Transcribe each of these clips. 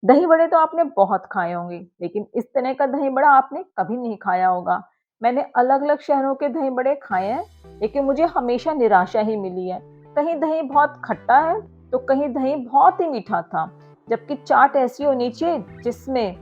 दही बड़े तो आपने बहुत खाए होंगे, लेकिन इस तरह का दही बड़ा आपने कभी नहीं खाया होगा। मैंने अलग-अलग शहरों के दही बड़े खाए हैं, लेकिन मुझे हमेशा निराशा ही मिली है। कहीं दही बहुत खट्टा है, तो कहीं दही बहुत ही मीठा था। जबकि चाट ऐसी होनी चाहिए जिसमें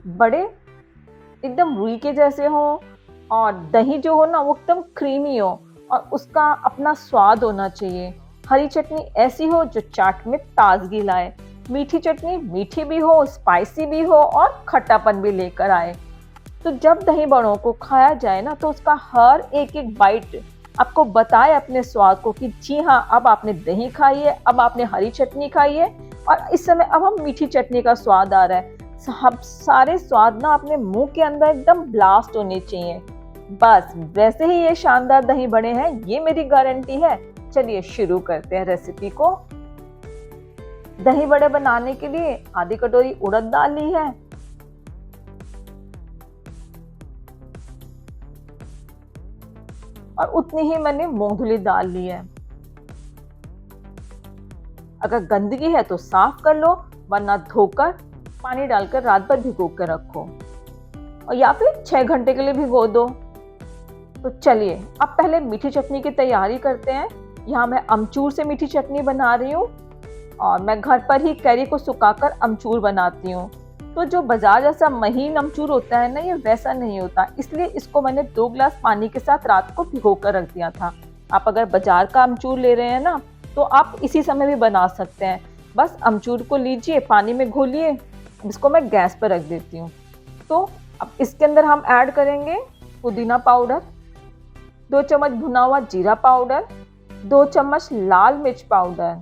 बड़े एकदम रुई के जैसे हों और दही जो हो ना वो एकदम क्रीमी हो और उसका अपना स्वाद होना चाहिए। हरी चटनी ऐसी हो जो चाट में ताज़गी लाए। मीठी चटनी मीठी भी हो, स्पाइसी भी हो और खट्टापन भी लेकर आए। तो जब दही बड़ों को खाया जाए ना तो उसका हर एक-एक बाइट आपको बताए अपने स्वाद को कि जी हाँ, अब आपने दही खाई है, अब आपने हरी चटनी खाई है और इस समय अब हम मीठी चटनी का स्वाद आ रहा है। सब सारे स्वाद ना अपने मुँह के अंदर एकदम ब्लास्ट होने चाहिए। बस वैसे ही ये शानदार दही बड़े हैं, ये मेरी गारंटी है। चलिए शुरू करते हैं रेसिपी को। दही बड़े बनाने के लिए आधी कटोरी उड़द दाल ली है। और उतनी ही मैंने मूंग धुली दाल ली है। अगर गंदगी है तो साफ कर लो, वरना धोकर पानी डालकर रात भर भिगो कर रखो और या फिर 6 घंटे के लिए भिगो दो। तो चलिए अब पहले मीठी चटनी की तैयारी करते हैं। यहाँ मैं अमचूर से मीठी चटनी बना रही हूँ और मैं घर पर ही कैरी को सुखाकर अमचूर बनाती हूँ। तो जो बाजार जैसा महीन अमचूर होता है ना, ये वैसा नहीं होता, इसलिए इसको मैंने 2 ग्लास पानी के साथ रात को भिगो कर रख दिया था। आप अगर बाजार का अमचूर ले रहे हैं ना, तो आप इसी समय भी बना सकते हैं। बस अमचूर को लीजिए, पानी में घोलिए, इसको मैं गैस पर रख देती हूँ। तो अब इसके अंदर हम ऐड करेंगे पुदीना पाउडर, 2 चम्मच भुना हुआ जीरा पाउडर, 2 चम्मच लाल मिर्च पाउडर,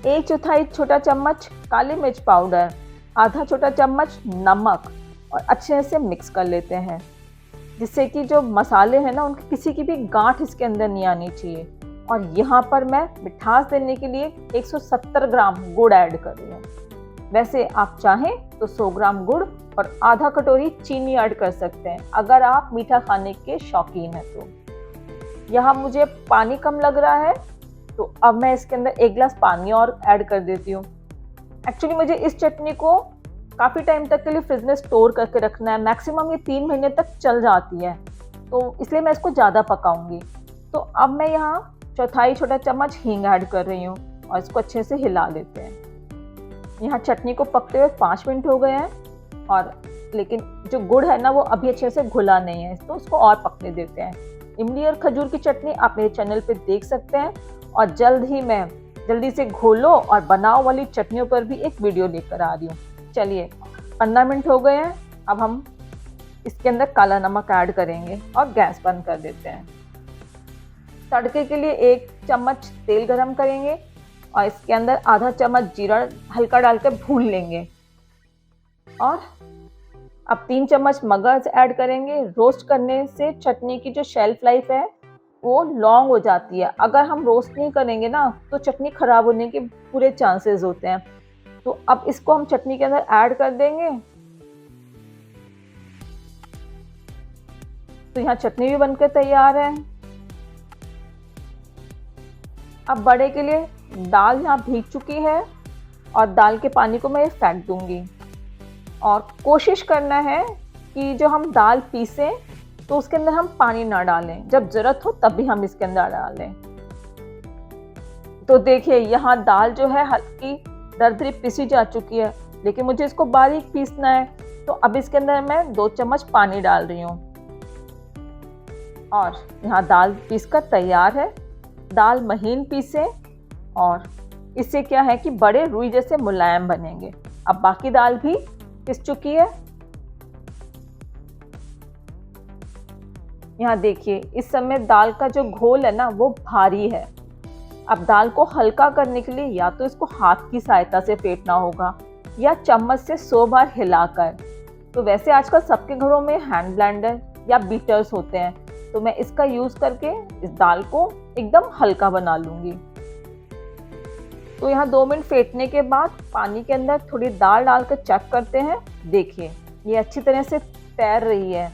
1/4 छोटा चम्मच काली मिर्च पाउडर, आधा छोटा चम्मच नमक और अच्छे से मिक्स कर लेते हैं, जिससे कि जो मसाले हैं ना उनकी किसी की भी गांठ इसके अंदर नहीं आनी चाहिए। और यहाँ पर मैं मिठास देने के लिए 170 ग्राम गुड़ ऐड कर रही हूँ। वैसे आप चाहें तो 100 ग्राम गुड़ और आधा कटोरी चीनी ऐड कर सकते हैं, अगर आप मीठा खाने के शौकीन हैं तो। यहाँ मुझे पानी कम लग रहा है, तो अब मैं इसके अंदर 1 गिलास पानी और ऐड कर देती हूँ। एक्चुअली मुझे इस चटनी को काफ़ी टाइम तक के लिए फ्रिज में स्टोर करके रखना है, मैक्सिमम ये 3 महीने तक चल जाती है, तो इसलिए मैं इसको ज़्यादा पकाऊंगी। तो अब मैं यहाँ 1/4 छोटा चम्मच हींग ऐड कर रही हूँ और इसको अच्छे से हिला लेते हैं। यहाँ चटनी को पकते हुए 5 मिनट हो गए हैं और लेकिन जो गुड़ है ना वो अभी अच्छे से घुला नहीं है, तो उसको और पकने देते हैं। इमली और खजूर की चटनी आप मेरे चैनल पे देख सकते हैं और जल्द ही मैं जल्दी से घोलो और बनाओ वाली चटनियों पर भी एक वीडियो लेकर आ रही हूँ। चलिए 15 मिनट हो गए हैं, अब हम इसके अंदर काला नमक ऐड करेंगे और गैस बंद कर देते हैं। तड़के के लिए 1 चम्मच तेल गरम करेंगे और इसके अंदर आधा चम्मच जीरा हल्का डालकर भून लेंगे और अब 3 चम्मच मगज ऐड करेंगे। रोस्ट करने से चटनी की जो शेल्फ लाइफ है वो लॉन्ग हो जाती है। अगर हम रोस्ट नहीं करेंगे ना तो चटनी खराब होने के पूरे चांसेस होते हैं। तो अब इसको हम चटनी के अंदर ऐड कर देंगे। तो यहाँ चटनी भी बनकर तैयार है। अब बड़े के लिए दाल यहाँ भीग चुकी है और दाल के पानी को मैं फेंक दूंगी और कोशिश करना है कि जो हम दाल पीसें तो उसके अंदर हम पानी ना डालें, जब ज़रूरत हो तब भी हम इसके अंदर डालें। तो देखिए यहाँ दाल जो है हल्की दरदरी पिसी जा चुकी है, लेकिन मुझे इसको बारीक पीसना है, तो अब इसके अंदर मैं 2 चम्मच पानी डाल रही हूँ और यहाँ दाल पीसकर तैयार है। दाल महीन पीसें और इससे क्या है कि बड़े रुई जैसे मुलायम बनेंगे। अब बाकी दाल भी पिस चुकी है। यहाँ देखिए इस समय दाल का जो घोल है ना वो भारी है। अब दाल को हल्का करने के लिए या तो इसको हाथ की सहायता से फेंटना होगा या चम्मच से 100 बार हिलाकर। तो वैसे आजकल सबके घरों में हैंड ब्लेंडर या बीटर्स होते हैं, तो मैं इसका यूज़ करके इस दाल को एकदम हल्का बना लूँगी। तो यहाँ 2 मिनट फेंटने के बाद पानी के अंदर थोड़ी दाल डालकर चेक करते हैं। देखिए ये अच्छी तरह से तैर रही है।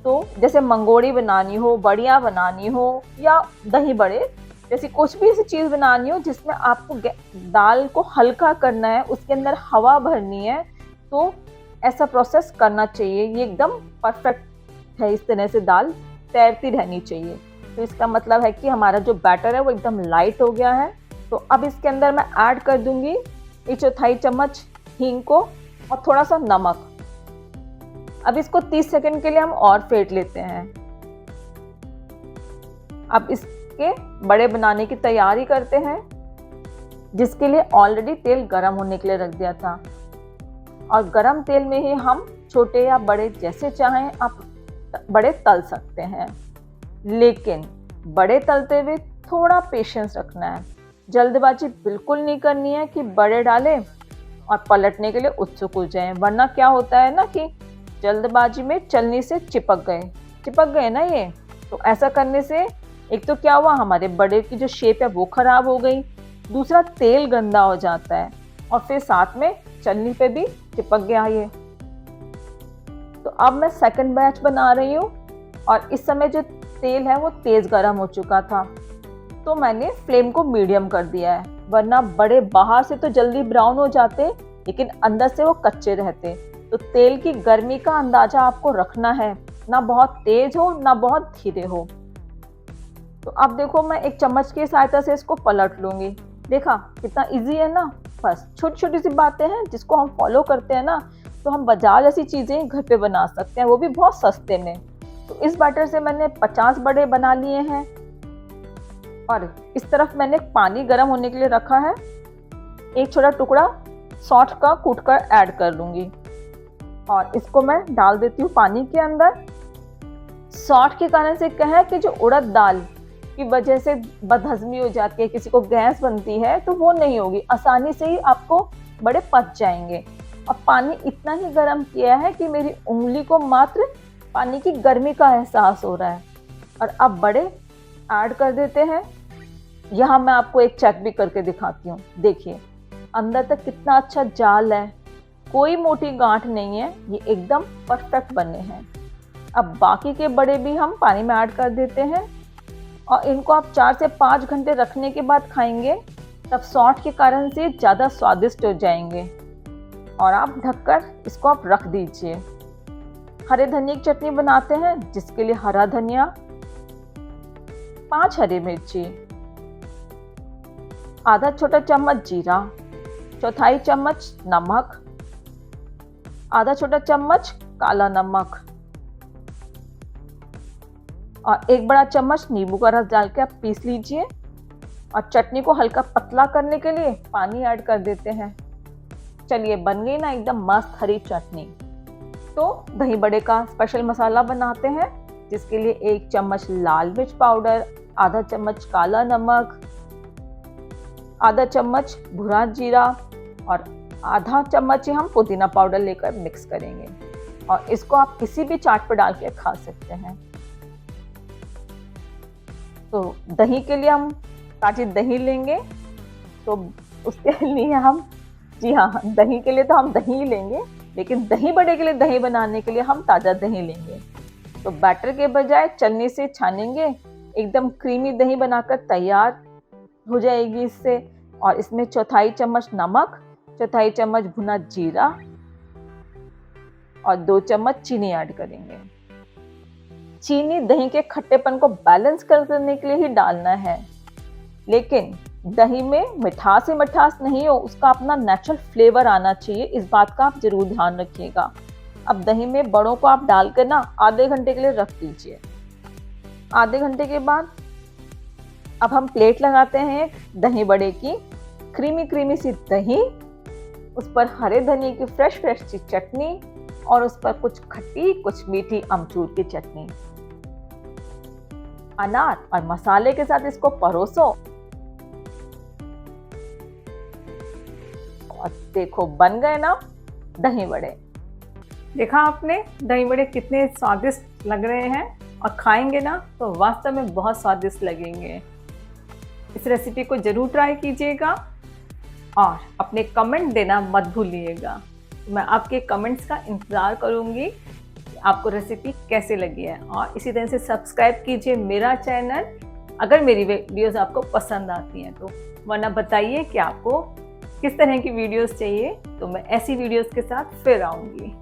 तो जैसे मंगोड़ी बनानी हो, बड़ियाँ बनानी हो या दही बड़े जैसे कुछ भी ऐसी चीज़ बनानी हो जिसमें आपको दाल को हल्का करना है, उसके अंदर हवा भरनी है, तो ऐसा प्रोसेस करना चाहिए। ये एकदम परफेक्ट है, इस तरह से दाल तैरती रहनी चाहिए। तो इसका मतलब है कि हमारा जो बैटर है वो एकदम लाइट हो गया है। तो अब इसके अंदर मैं ऐड कर दूंगी 1/4 चम्मच हींग को और थोड़ा सा नमक। अब इसको 30 सेकंड के लिए हम और फेंट लेते हैं। अब इसके बड़े बनाने की तैयारी करते हैं, जिसके लिए ऑलरेडी तेल गरम होने के लिए रख दिया था। और गरम तेल में ही हम छोटे या बड़े जैसे चाहें आप बड़े तल सकते हैं, लेकिन बड़े तलते हुए थोड़ा पेशेंस रखना है। जल्दबाजी बिल्कुल नहीं करनी है कि बड़े डालें और पलटने के लिए उत्सुक हो जाएं, वरना क्या होता है ना कि जल्दबाजी में चलनी से चिपक गए ना ये। तो ऐसा करने से एक तो क्या हुआ, हमारे बड़े की जो शेप है वो खराब हो गई, दूसरा तेल गंदा हो जाता है और फिर साथ में चलनी पे भी चिपक गया ये। तो अब मैं सेकंड बैच बना रही हूँ और इस समय जो तेल है वो तेज़ गर्म हो चुका था, तो मैंने फ्लेम को मीडियम कर दिया है, वरना बड़े बाहर से तो जल्दी ब्राउन हो जाते लेकिन अंदर से वो कच्चे रहते। तो तेल की गर्मी का अंदाजा आपको रखना है, ना बहुत तेज हो ना बहुत धीरे हो। तो अब देखो मैं एक चम्मच की सहायता से इसको पलट लूंगी। देखा कितना इजी है ना। बस छोटी छोटी सी बातें हैं जिसको हम फॉलो करते हैं ना, तो हम बाजार जैसी चीज़ें घर पे बना सकते हैं, वो भी बहुत सस्ते में। तो इस बैटर से मैंने 50 बड़े बना लिए हैं और इस तरफ मैंने पानी गर्म होने के लिए रखा है। एक छोटा टुकड़ा सौंठ का कूटकर ऐड कर लूँगी और इसको मैं डाल देती हूँ पानी के अंदर। सौंठ के कारण से क्या है कि जो उड़द दाल की वजह से बदहजमी हो जाती है, किसी को गैस बनती है, तो वो नहीं होगी, आसानी से ही आपको बड़े पच जाएंगे। और पानी इतना ही गर्म किया है कि मेरी उंगली को मात्र पानी की गर्मी का एहसास हो रहा है। और अब बड़े ऐड कर देते हैं। यहाँ मैं आपको एक चेक भी करके दिखाती हूँ। देखिए अंदर तक कितना अच्छा जाल है, कोई मोटी गांठ नहीं है, ये एकदम परफेक्ट बने हैं। अब बाकी के बड़े भी हम पानी में ऐड कर देते हैं और इनको आप 4 से 5 घंटे रखने के बाद खाएंगे, तब सौंठ के कारण से ज़्यादा स्वादिष्ट हो जाएंगे। और आप ढककर इसको आप रख दीजिए। हरे धनिया की चटनी बनाते हैं, जिसके लिए हरा धनिया, 5 हरी मिर्ची, आधा छोटा चम्मच जीरा, 1/4 चम्मच नमक, आधा छोटा चम्मच काला नमक और 1 बड़ा चम्मच नींबू का रस डाल के आप पीस लीजिए। और चटनी को हल्का पतला करने के लिए पानी ऐड कर देते हैं। चलिए बन गई ना एकदम मस्त हरी चटनी। तो दही बड़े का स्पेशल मसाला बनाते हैं, जिसके लिए 1 चम्मच लाल मिर्च पाउडर, आधा चम्मच काला नमक, आधा चम्मच भुना जीरा और आधा चम्मच ही हम पुदीना पाउडर लेकर मिक्स करेंगे। और इसको आप किसी भी चाट पर डाल के खा सकते हैं। तो दही के लिए हम ताजी दही लेंगे, तो उसके लिए हम, जी हाँ, दही के लिए तो हम दही ही लेंगे, लेकिन दही बड़े के लिए दही बनाने के लिए हम ताज़ा दही लेंगे। तो बैटर के बजाय चलनी से छानेंगे, एकदम क्रीमी दही बनाकर तैयार हो जाएगी इससे। और इसमें 1/4 चम्मच नमक, 1/4 चम्मच भुना जीरा और 2 चम्मच चीनी ऐड करेंगे। चीनी दही के खट्टेपन को बैलेंस करने के लिए ही डालना है, लेकिन दही में मिठास ही मिठास नहीं हो, उसका अपना नेचुरल फ्लेवर आना चाहिए, इस बात का आप जरूर ध्यान रखिएगा। अब दही में बड़ों को आप डालकर ना आधे घंटे के लिए रख दीजिए। आधे घंटे के बाद अब हम प्लेट लगाते हैं दही बड़े की, क्रीमी क्रीमी सी दही, उस पर हरे धनिए की फ्रेश सी चटनी और उस पर कुछ खट्टी कुछ मीठी अमचूर की चटनी, अनार और मसाले के साथ इसको परोसो और देखो बन गए ना दही बड़े। देखा आपने दही बड़े कितने स्वादिष्ट लग रहे हैं, और खाएंगे ना तो वास्तव में बहुत स्वादिष्ट लगेंगे। इस रेसिपी को जरूर ट्राई कीजिएगा और अपने कमेंट देना मत भूलिएगा। मैं आपके कमेंट्स का इंतज़ार करूंगी कि आपको रेसिपी कैसे लगी है। और इसी तरह से सब्सक्राइब कीजिए मेरा चैनल अगर मेरी वीडियोस आपको पसंद आती हैं तो। वरना बताइए कि आपको किस तरह की वीडियोस चाहिए, तो मैं ऐसी वीडियोस के साथ फिर आऊँगी।